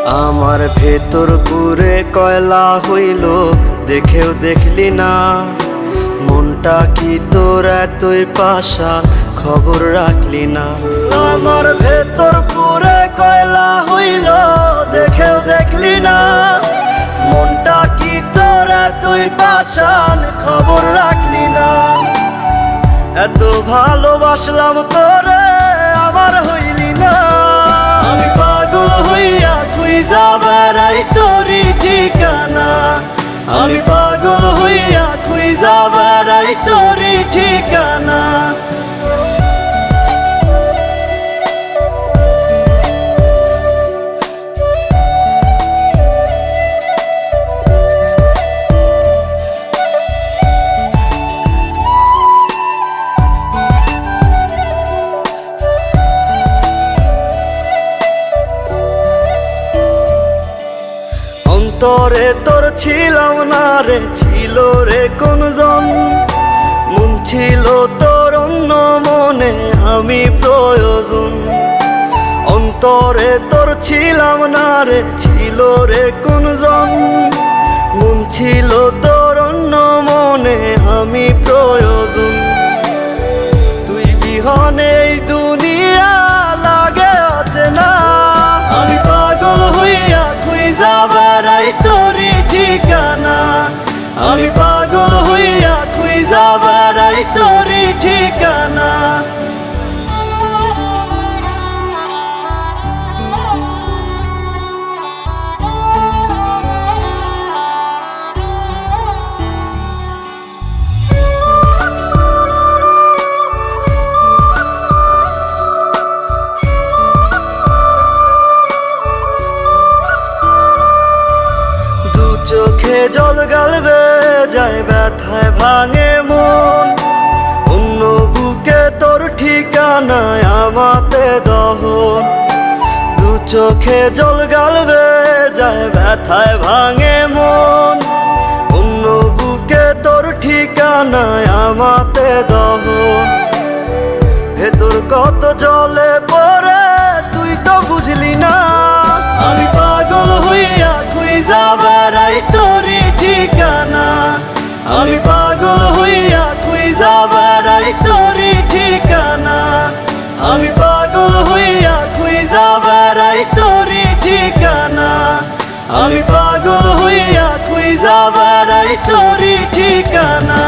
আমার ভেতর পুরে কয়লা হইল, দেখেও দেখলি না। মনটা কি তোর এতই পাশা, খবর রাখলি না। আমার ভেতর পুরে কয়লা হইল, দেখেও দেখলি না। মনটা কি তোর এতই পাশান, খবর রাখলি না। এত ভালোবাসলাম তোরে, আমার হইলি না। আমি পাগল হইয়া খুঁজা বেড়াই তোরই ঠিকানা। আমি পাগল হইয়া খুঁজা বেড়াই তোরই ঠিকানা। অন্তরে তোর ছিলাম না রে, ছিল রে কোনজন। মন ছিল তোর অন্য মনে, আমি প্রয়োজন। অন্তরে তোর ছিলাম না রে, ছিল রে কোনজন। মন ছিল তোর অন্য মনে, আমি প্রয়োজন। তুই বিহনে এই দুনিয়া লাগে অচেনা। আমি পাগল হইয়া খুঁজা বেড়াই তোরই ঠিকানা। আমি পাগল হইয়া খুঁজা বেড়াই তোরই ঠিকানা। চোখে জল গালবে যায়, ব্যথায় ভাঙে মন। অন্য বুকে তোর ঠিকানায় আমাতে দহন। দু চোখে জল গালবে যায়, ব্যথায় ভাঙে মন। অন্য বুকে তোর ঠিকানায় আমাতে দহন। ভেতর কত জলে পড়ে তুই তো বুঝলি না। আমি পাগল হইয়া খুঁজা বেড়াই তোরই ঠিকানা। আমি পাগল হইয়া খুঁজা বেড়াই তোরই ঠিকানা। আমি পাগল হইয়া খুঁজা বেড়াই তোরই ঠিকানা। আমি পাগল হইয়া খুঁজা বেড়াই তোরই ঠিকানা।